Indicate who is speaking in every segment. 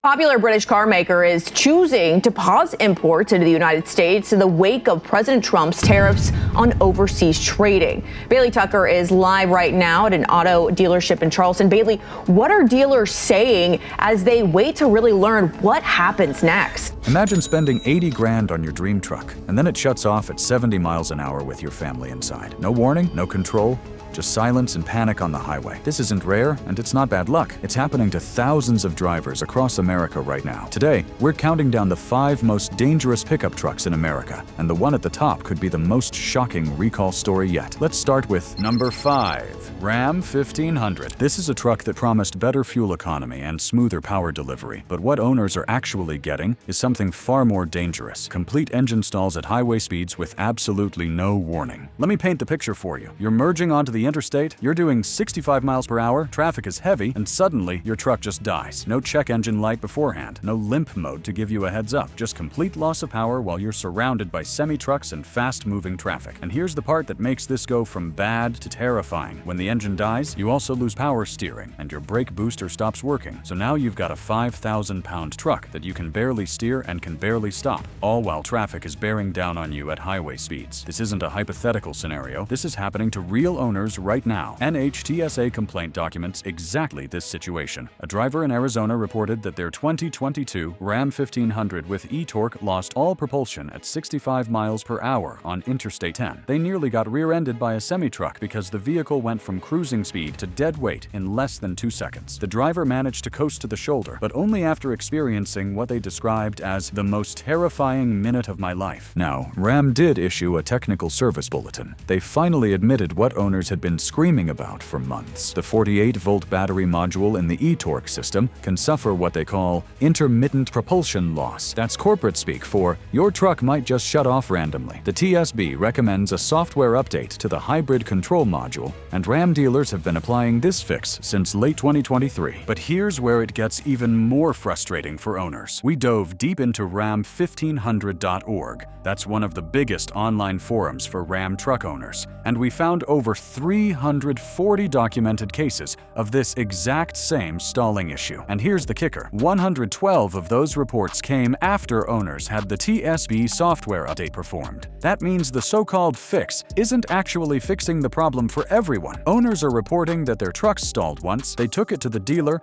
Speaker 1: Popular British car maker is choosing to pause imports into the United States in the wake of President Trump's tariffs on overseas trading. Bailey Tucker is live right now at an auto dealership in Charleston. Bailey, what are dealers saying as they wait to really learn what happens next?
Speaker 2: Imagine spending 80 grand on your dream truck, and then it shuts off at 70 miles an hour with your family inside. No warning, no control. Just silence and panic on the highway. This isn't rare, and it's not bad luck. It's happening to thousands of drivers across America right now. Today, we're counting down the 5 most dangerous pickup trucks in America, and the one at the top could be the most shocking recall story yet. Let's start with number 5, Ram 1500. This is a truck that promised better fuel economy and smoother power delivery, but what owners are actually getting is something far more dangerous. Complete engine stalls at highway speeds with absolutely no warning. Let me paint the picture for you. You're merging onto the interstate, you're doing 65 miles per hour, traffic is heavy, and suddenly your truck just dies. No check engine light beforehand, no limp mode to give you a heads up, just complete loss of power while you're surrounded by semi-trucks and fast-moving traffic. And here's the part that makes this go from bad to terrifying. When the engine dies, you also lose power steering, and your brake booster stops working. So now you've got a 5,000-pound truck that you can barely steer and can barely stop, all while traffic is bearing down on you at highway speeds. This isn't a hypothetical scenario. This is happening to real owners right now. NHTSA complaint documents exactly this situation. A driver in Arizona reported that their 2022 Ram 1500 with e-torque lost all propulsion at 65 miles per hour on Interstate 10. They nearly got rear-ended by a semi-truck because the vehicle went from cruising speed to dead weight in less than 2 seconds. The driver managed to coast to the shoulder, but only after experiencing what they described as the most terrifying minute of my life. Now, Ram did issue a technical service bulletin. They finally admitted what owners had been screaming about for months. The 48-volt battery module in the e-torque system can suffer what they call intermittent propulsion loss. That's corporate speak for your truck might just shut off randomly. The TSB recommends a software update to the hybrid control module, and Ram dealers have been applying this fix since late 2023. But here's where it gets even more frustrating for owners. We dove deep into ram1500.org. That's one of the biggest online forums for Ram truck owners, and we found over 340 documented cases of this exact same stalling issue. And here's the kicker. 112 of those reports came after owners had the TSB software update performed. That means the so-called fix isn't actually fixing the problem for everyone. Owners are reporting that their trucks stalled once, they took it to the dealer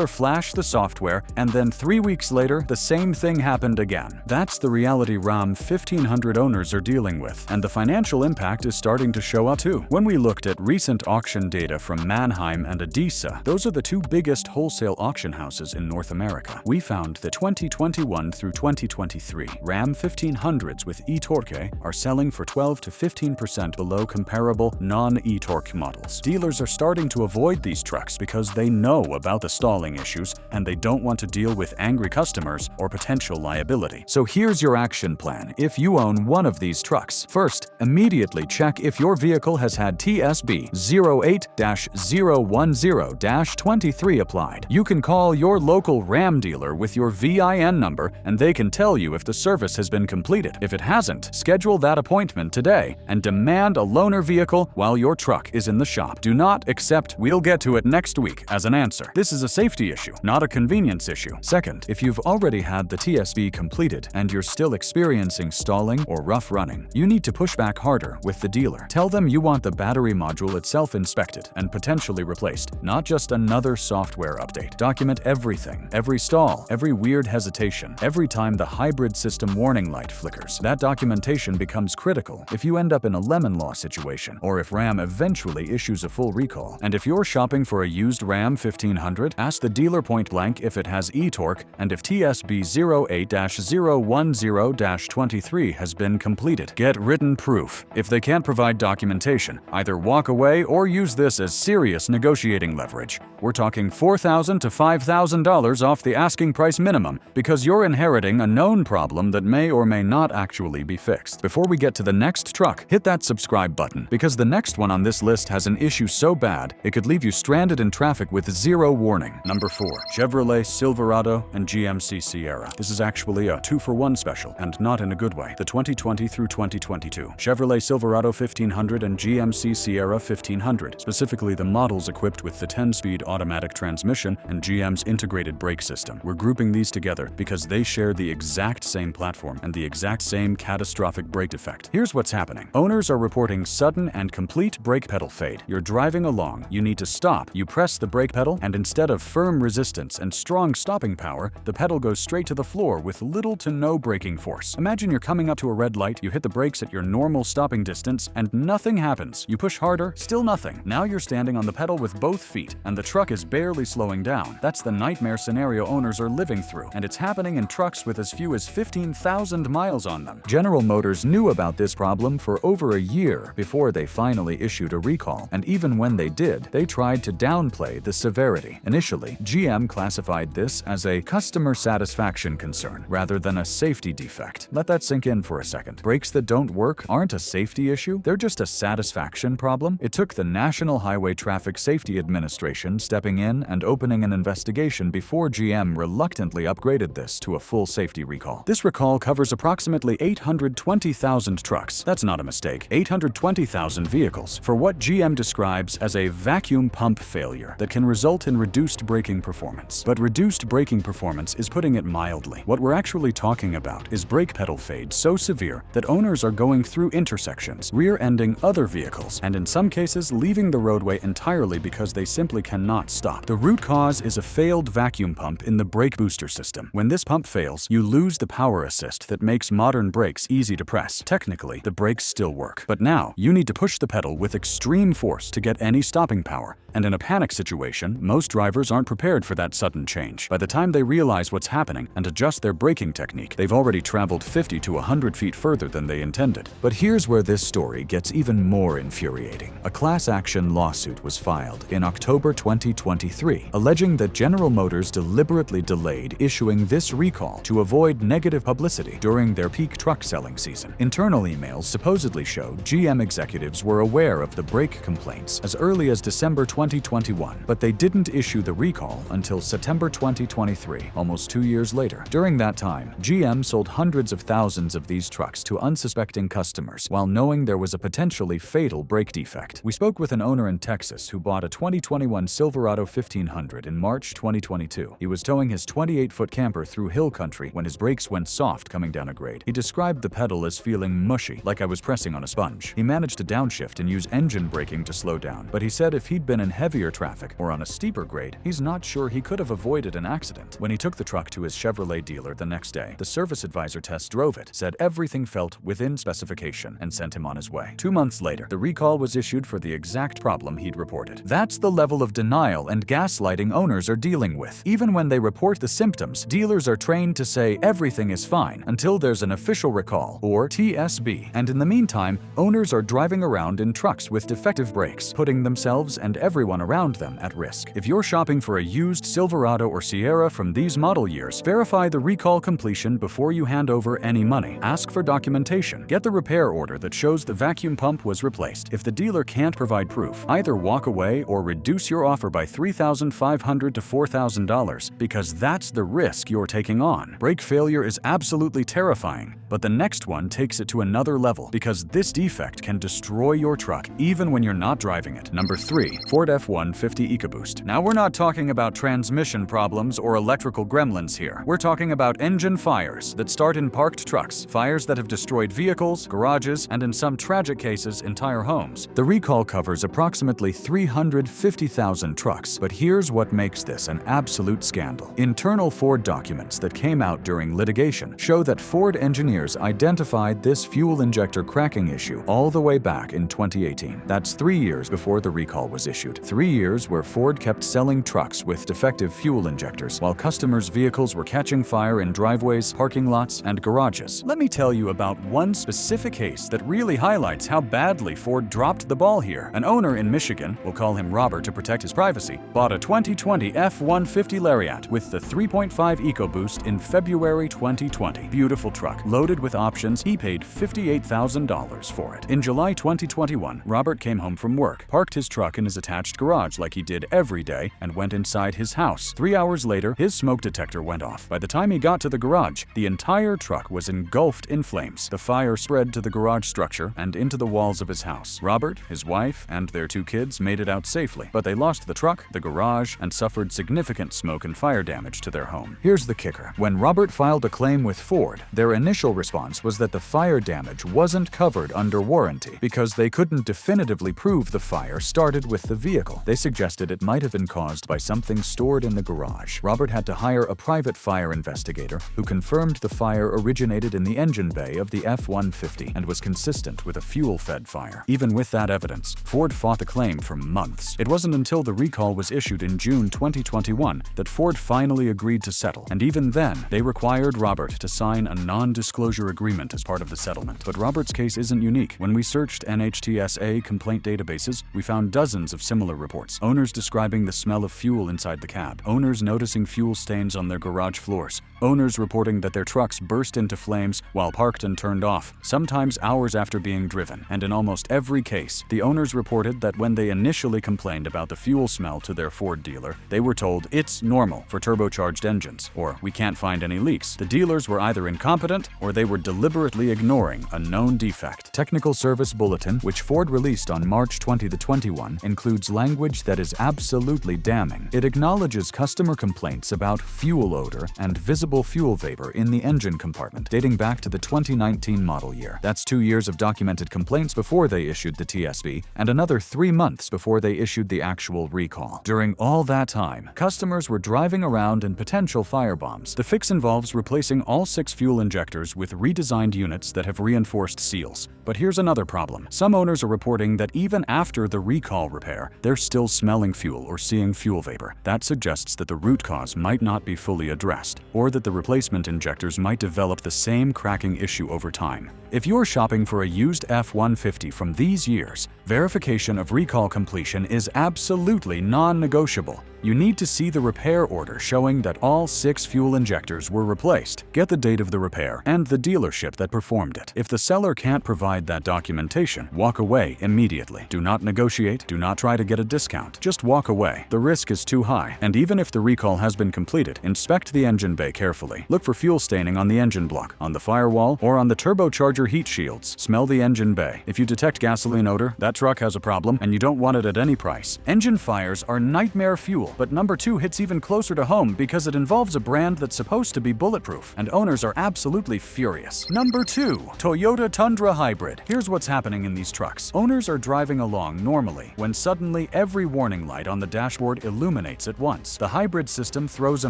Speaker 2: flashed the software, and then 3 weeks later, the same thing happened again. That's the reality Ram 1500 owners are dealing with, and the financial impact is starting to show up too. When we looked at recent auction data from Mannheim and Edesa, those are the 2 biggest wholesale auction houses in North America. We found that 2021 through 2023, Ram 1500s with e-torque are selling for 12 to 15% below comparable non-e-torque models. Dealers are starting to avoid these trucks because they know about the stalling issues and they don't want to deal with angry customers or potential liability. So here's your action plan if you own one of these trucks. First, immediately check if your vehicle has had TSB 08-010-23 applied. You can call your local Ram dealer with your VIN number and they can tell you if the service has been completed. If it hasn't, schedule that appointment today and demand a loaner vehicle while your truck is in the shop. Do not accept "we'll get to it next week" as an answer. This is a safety issue, not a convenience issue. Second, if you've already had the TSB completed and you're still experiencing stalling or rough running, you need to push back harder with the dealer. Tell them you want the battery module itself inspected and potentially replaced, not just another software update. Document everything, every stall, every weird hesitation, every time the hybrid system warning light flickers. That documentation becomes critical if you end up in a lemon law situation, or if Ram eventually issues a full recall. And if you're shopping for a used Ram 1500, ask the dealer point blank if it has e-torque and if TSB 08-010-23 has been completed. Get written proof. If they can't provide documentation, either walk away or use this as serious negotiating leverage. We're talking $4,000 to $5,000 off the asking price minimum because you're inheriting a known problem that may or may not actually be fixed. Before we get to the next truck, hit that subscribe button because the next one on this list has an issue so bad it could leave you stranded in traffic with zero warning. Number 4. Chevrolet Silverado and GMC Sierra. This is actually a 2-for-1 special, and not in a good way. The 2020 through 2022 Chevrolet Silverado 1500 and GMC Sierra Sierra 1500, specifically the models equipped with the 10-speed automatic transmission and GM's integrated brake system. We're grouping these together because they share the exact same platform and the exact same catastrophic brake defect. Here's what's happening. Owners are reporting sudden and complete brake pedal fade. You're driving along, you need to stop, you press the brake pedal, and instead of firm resistance and strong stopping power, the pedal goes straight to the floor with little to no braking force. Imagine you're coming up to a red light, you hit the brakes at your normal stopping distance, and nothing happens. You push harder, still nothing. Now you're standing on the pedal with both feet, and the truck is barely slowing down. That's the nightmare scenario owners are living through, and it's happening in trucks with as few as 15,000 miles on them. General Motors knew about this problem for over a year before they finally issued a recall, and even when they did, they tried to downplay the severity. Initially, GM classified this as a customer satisfaction concern rather than a safety defect. Let that sink in for a second. Brakes that don't work aren't a safety issue, they're just a satisfaction problem. It took the National Highway Traffic Safety Administration stepping in and opening an investigation before GM reluctantly upgraded this to a full safety recall. This recall covers approximately 820,000 trucks. That's not a mistake. 820,000 vehicles for what GM describes as a vacuum pump failure that can result in reduced braking performance. But reduced braking performance is putting it mildly. What we're actually talking about is brake pedal fade so severe that owners are going through intersections, rear-ending other vehicles, and in some cases leaving the roadway entirely because they simply cannot stop. The root cause is a failed vacuum pump in the brake booster system. When this pump fails, you lose the power assist that makes modern brakes easy to press. Technically, the brakes still work, but now you need to push the pedal with extreme force to get any stopping power. And in a panic situation, most drivers aren't prepared for that sudden change. By the time they realize what's happening and adjust their braking technique, they've already traveled 50 to 100 feet further than they intended. But here's where this story gets even more infuriating. A class action lawsuit was filed in October 2023, alleging that General Motors deliberately delayed issuing this recall to avoid negative publicity during their peak truck selling season. Internal emails supposedly showed GM executives were aware of the brake complaints as early as December 2021, but they didn't issue the recall until September 2023, almost 2 years later. During that time, GM sold hundreds of thousands of these trucks to unsuspecting customers while knowing there was a potentially fatal brake defect. We spoke with an owner in Texas who bought a 2021 Silverado 1500 in March 2022. He was towing his 28-foot camper through hill country when his brakes went soft coming down a grade. He described the pedal as feeling mushy, like I was pressing on a sponge. He managed to downshift and use engine braking to slow down, but he said if he'd been in heavier traffic or on a steeper grade, he's not sure he could have avoided an accident. When he took the truck to his Chevrolet dealer the next day, the service advisor test drove it, said everything felt within specification, and sent him on his way. 2 months later, the recall was issued for the exact problem he'd reported. That's the level of denial and gaslighting owners are dealing with. Even when they report the symptoms, dealers are trained to say everything is fine until there's an official recall, or TSB. And in the meantime, owners are driving around in trucks with defective brakes, putting themselves and everyone around them at risk. If you're shopping for a used Silverado or Sierra from these model years, verify the recall completion before you hand over any money. Ask for documentation. Get the repair order that shows the vacuum pump was replaced. If the dealer can't provide proof, either walk away or reduce your offer by $3,500 to $4,000 because that's the risk you're taking on. Brake failure is absolutely terrifying, but the next one takes it to another level because this defect can destroy your truck even when you're not driving it. Number 3. Ford F-150 EcoBoost. Now we're not talking about transmission problems or electrical gremlins here. We're talking about engine fires that start in parked trucks, fires that have destroyed vehicles, garages, and in some tragic cases, entire homes. The recall covers approximately 350,000 trucks, but here's what makes this an absolute scandal. Internal Ford documents that came out during litigation show that Ford engineers identified this fuel injector cracking issue all the way back in 2018. That's 3 years before the recall was issued. 3 years where Ford kept selling trucks with defective fuel injectors while customers' vehicles were catching fire in driveways, parking lots, and garages. Let me tell you about one specific case that really highlights how badly Ford dropped the ball here. An owner in Michigan, we'll call him Robert to protect his privacy, bought a 2020 F-150 Lariat with the 3.5 EcoBoost in February 2020. Beautiful truck, loaded with options. He paid $58,000 for it. In July 2021, Robert came home from work, parked his truck in his attached garage like he did every day, and went inside his house. 3 hours later, his smoke detector went off. By the time he got to the garage, the entire truck was engulfed in flames. The fire spread to the garage structure and into the walls of his house. Robert Robert, his wife, and their 2 kids made it out safely, but they lost the truck, the garage, and suffered significant smoke and fire damage to their home. Here's the kicker. When Robert filed a claim with Ford, their initial response was that the fire damage wasn't covered under warranty because they couldn't definitively prove the fire started with the vehicle. They suggested it might have been caused by something stored in the garage. Robert had to hire a private fire investigator who confirmed the fire originated in the engine bay of the F-150 and was consistent with a fuel-fed fire. Even with that evidence, Ford fought the claim for months. It wasn't until the recall was issued in June 2021 that Ford finally agreed to settle, and even then, they required Robert to sign a non-disclosure agreement as part of the settlement. But Robert's case isn't unique. When we searched NHTSA complaint databases, we found dozens of similar reports. Owners describing the smell of fuel inside the cab, owners noticing fuel stains on their garage floors, owners reporting that their trucks burst into flames while parked and turned off, sometimes hours after being driven. And in almost every case, the owners reported that when they initially complained about the fuel smell to their Ford dealer, they were told it's normal for turbocharged engines, or we can't find any leaks. The dealers were either incompetent or they were deliberately ignoring a known defect. Technical Service Bulletin, which Ford released on March 2021, includes language that is absolutely damning. It acknowledges customer complaints about fuel odor and visible fuel vapor in the engine compartment, dating back to the 2019 model year. That's 2 years of documented complaints before they issued the TSB, and another 3 months before they issued the actual recall. During all that time, customers were driving around in potential firebombs. The fix involves replacing all 6 fuel injectors with redesigned units that have reinforced seals. But here's another problem. Some owners are reporting that even after the recall repair, they're still smelling fuel or seeing fuel vapor. That suggests that the root cause might not be fully addressed, or that the replacement injectors might develop the same cracking issue over time. If you're shopping for a used F-150 from these years, verification of recall completion is absolutely non-negotiable. You need to see the repair order showing that all 6 fuel injectors were replaced. Get the date of the repair and the dealership that performed it. If the seller can't provide that documentation, walk away immediately. Do not negotiate. Do not try to get a discount. Just walk away. The risk is too high. And even if the recall has been completed, inspect the engine bay carefully. Look for fuel staining on the engine block, on the firewall, or on the turbocharger heat shields. Smell the engine bay. If you detect gasoline odor, that truck has a problem and you don't want it at any price. Engine fires are nightmare fuel. But number 2 hits even closer to home because it involves a brand that's supposed to be bulletproof, and owners are absolutely furious. Number 2, Toyota Tundra Hybrid. Here's what's happening in these trucks. Owners are driving along normally when suddenly every warning light on the dashboard illuminates at once. The hybrid system throws a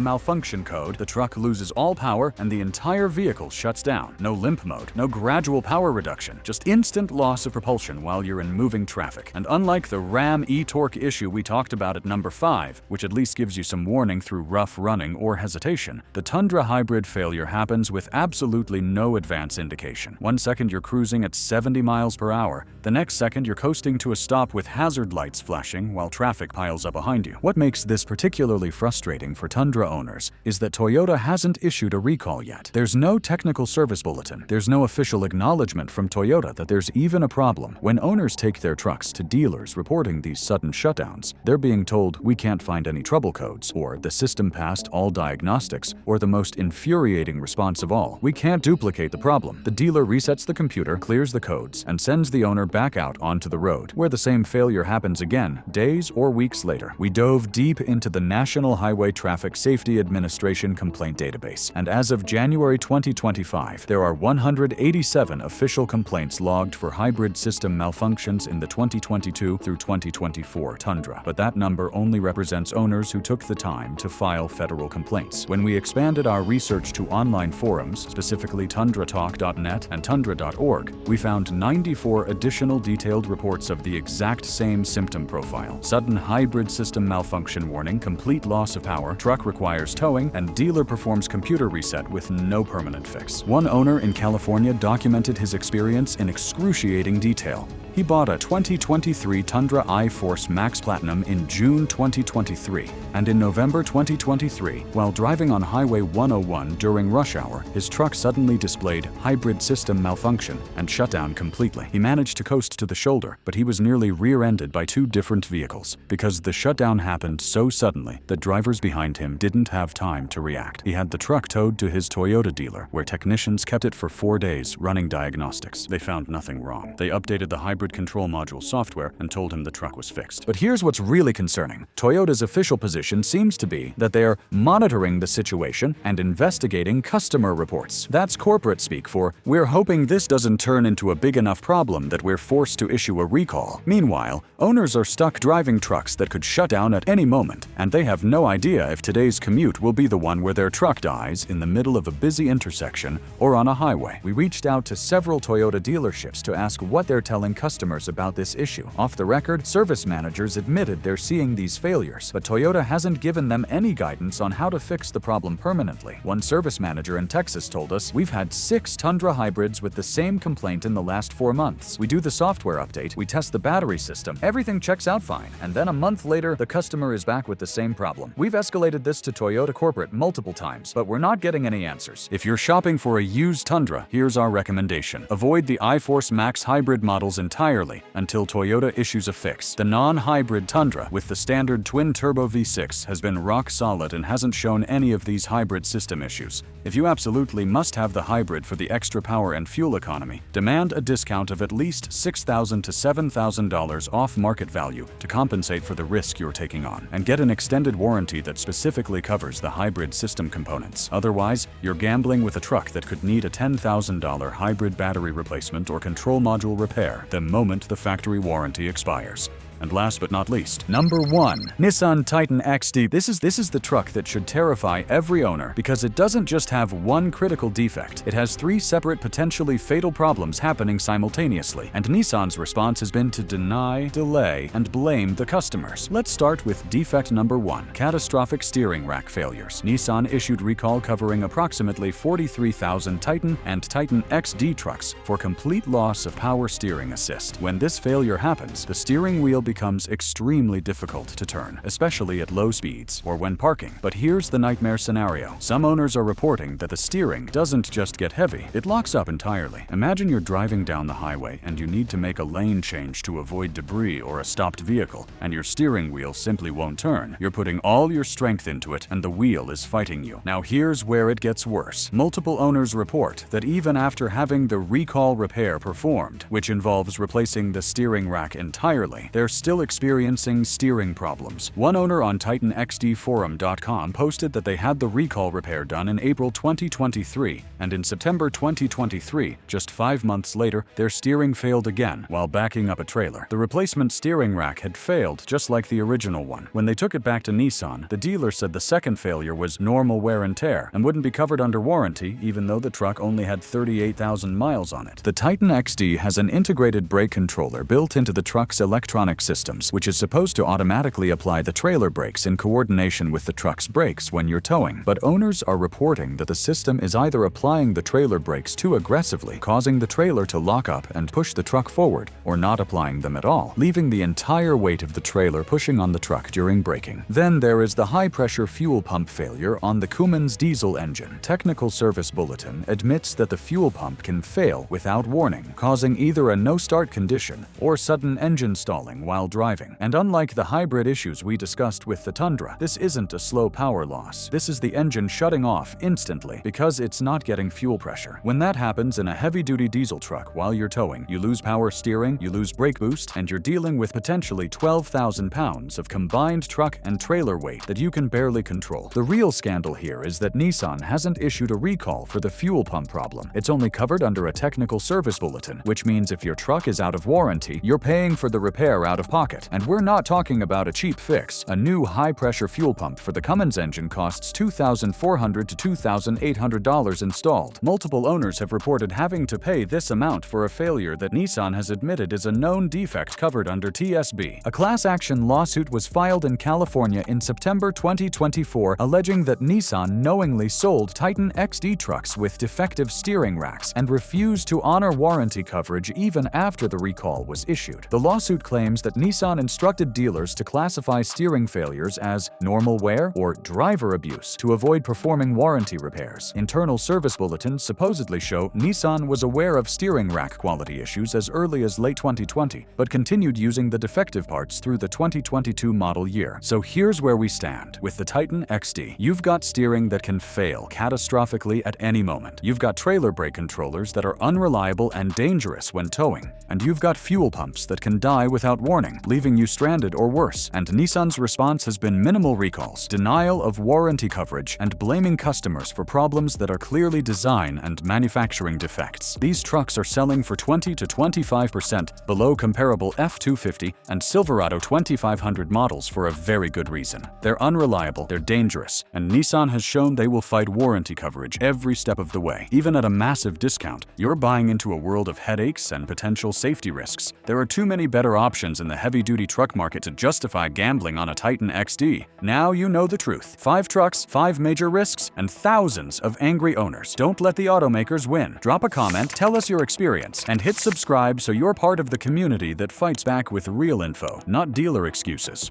Speaker 2: malfunction code, the truck loses all power, and the entire vehicle shuts down. No limp mode, no gradual power reduction, just instant loss of propulsion while you're in moving traffic. And unlike the Ram e-torque issue we talked about at number 5, which at least gives you some warning through rough running or hesitation, the Tundra Hybrid failure happens with absolutely no advance indication. 1 second you're cruising at 70 miles per hour, the next second you're coasting to a stop with hazard lights flashing while traffic piles up behind you. What makes this particularly frustrating for Tundra owners is that Toyota hasn't issued a recall yet. There's no technical service bulletin. There's no official acknowledgement from Toyota that there's even a problem. When owners take their trucks to dealers reporting these sudden shutdowns, they're being told we can't find any trouble codes, or the system passed all diagnostics, or the most infuriating response of all, we can't duplicate the problem. The dealer resets the computer, clears the codes, and sends the owner back out onto the road, where the same failure happens again days or weeks later. We dove deep into the National Highway Traffic Safety Administration complaint database, and as of January 2025, there are 187 official complaints logged for hybrid system malfunctions in the 2022 through 2024 Tundra, but that number only represents owners who took the time to file federal complaints. When we expanded our research to online forums, specifically tundratalk.net and tundra.org, we found 94 additional detailed reports of the exact same symptom profile: sudden hybrid system malfunction warning, complete loss of power, truck requires towing, and dealer performs computer reset with no permanent fix. One owner in California documented his experience in excruciating detail. He bought a 2023 Tundra iForce Max Platinum in June 2023, and in November 2023, while driving on Highway 101 during rush hour, his truck suddenly displayed hybrid system malfunction and shut down completely. He managed to coast to the shoulder, but he was nearly rear-ended by 2 different vehicles because the shutdown happened so suddenly that drivers behind him didn't have time to react. He had the truck towed to his Toyota dealer, where technicians kept it for 4 days running diagnostics. They found nothing wrong. They updated the hybrid hybrid control module software and told him the truck was fixed. But here's what's really concerning. Toyota's official position seems to be that they're monitoring the situation and investigating customer reports. That's corporate speak for, "We're hoping this doesn't turn into a big enough problem that we're forced to issue a recall." Meanwhile, owners are stuck driving trucks that could shut down at any moment, and they have no idea if today's commute will be the one where their truck dies in the middle of a busy intersection or on a highway. We reached out to several Toyota dealerships to ask what they're telling customers about this issue. Off the record, service managers admitted they're seeing these failures, but Toyota hasn't given them any guidance on how to fix the problem permanently. One service manager in Texas told us, "We've had 6 Tundra hybrids with the same complaint in the last 4 months. We do the software update, we test the battery system, everything checks out fine, and then a month later, the customer is back with the same problem. We've escalated this to Toyota corporate multiple times, but we're not getting any answers." If you're shopping for a used Tundra, here's our recommendation. Avoid the iForce Max hybrid models entirely until Toyota issues a fix. The non-hybrid Tundra with the standard twin-turbo V6 has been rock solid and hasn't shown any of these hybrid system issues. If you absolutely must have the hybrid for the extra power and fuel economy, demand a discount of at least $6,000 to $7,000 off market value to compensate for the risk you're taking on, and get an extended warranty that specifically covers the hybrid system components. Otherwise, you're gambling with a truck that could need a $10,000 hybrid battery replacement or control module repair the moment the factory warranty expires. And last but not least, number 1, Nissan Titan XD. This is the truck that should terrify every owner because it doesn't just have one critical defect. It has 3 separate potentially fatal problems happening simultaneously, and Nissan's response has been to deny, delay, and blame the customers. Let's start with defect number 1, catastrophic steering rack failures. Nissan issued recall covering approximately 43,000 Titan and Titan XD trucks for complete loss of power steering assist. When this failure happens, the steering wheel becomes extremely difficult to turn, especially at low speeds or when parking. But here's the nightmare scenario. Some owners are reporting that the steering doesn't just get heavy, it locks up entirely. Imagine you're driving down the highway and you need to make a lane change to avoid debris or a stopped vehicle, and your steering wheel simply won't turn. You're putting all your strength into it and the wheel is fighting you. Now here's where it gets worse. Multiple owners report that even after having the recall repair performed, which involves replacing the steering rack entirely, they're still experiencing steering problems. One owner on TitanXDForum.com posted that they had the recall repair done in April 2023, and in September 2023, just 5 months later, their steering failed again while backing up a trailer. The replacement steering rack had failed just like the original one. When they took it back to Nissan, the dealer said the second failure was normal wear and tear and wouldn't be covered under warranty even though the truck only had 38,000 miles on it. The Titan XD has an integrated brake controller built into the truck's electronic systems, which is supposed to automatically apply the trailer brakes in coordination with the truck's brakes when you're towing. But owners are reporting that the system is either applying the trailer brakes too aggressively, causing the trailer to lock up and push the truck forward, or not applying them at all, leaving the entire weight of the trailer pushing on the truck during braking. Then there is the high-pressure fuel pump failure on the Cummins diesel engine. Technical Service Bulletin admits that the fuel pump can fail without warning, causing either a no-start condition or sudden engine stalling while driving. And unlike the hybrid issues we discussed with the Tundra, this isn't a slow power loss. This is the engine shutting off instantly because it's not getting fuel pressure. When that happens in a heavy-duty diesel truck while you're towing, you lose power steering, you lose brake boost, and you're dealing with potentially 12,000 pounds of combined truck and trailer weight that you can barely control. The real scandal here is that Nissan hasn't issued a recall for the fuel pump problem. It's only covered under a technical service bulletin, which means if your truck is out of warranty, you're paying for the repair out of pocket. And we're not talking about a cheap fix. A new high-pressure fuel pump for the Cummins engine costs $2,400 to $2,800 installed. Multiple owners have reported having to pay this amount for a failure that Nissan has admitted is a known defect covered under TSB. A class action lawsuit was filed in California in September 2024, alleging that Nissan knowingly sold Titan XD trucks with defective steering racks and refused to honor warranty coverage even after the recall was issued. The lawsuit claims that that Nissan instructed dealers to classify steering failures as normal wear or driver abuse to avoid performing warranty repairs. Internal service bulletins supposedly show Nissan was aware of steering rack quality issues as early as late 2020, but continued using the defective parts through the 2022 model year. So here's where we stand. With the Titan XD, you've got steering that can fail catastrophically at any moment. You've got trailer brake controllers that are unreliable and dangerous when towing. And you've got fuel pumps that can die without warning, leaving you stranded or worse. And Nissan's response has been minimal recalls, denial of warranty coverage, and blaming customers for problems that are clearly design and manufacturing defects. These trucks are selling for 20 to 25% below comparable F-250 and Silverado 2500 models for a very good reason. They're unreliable, they're dangerous, and Nissan has shown they will fight warranty coverage every step of the way. Even at a massive discount, you're buying into a world of headaches and potential safety risks. There are too many better options in the heavy-duty truck market to justify gambling on a Titan XD. Now you know the truth. 5 trucks, 5 major risks, and thousands of angry owners. Don't let the automakers win. Drop a comment, tell us your experience, and hit subscribe so you're part of the community that fights back with real info, not dealer excuses.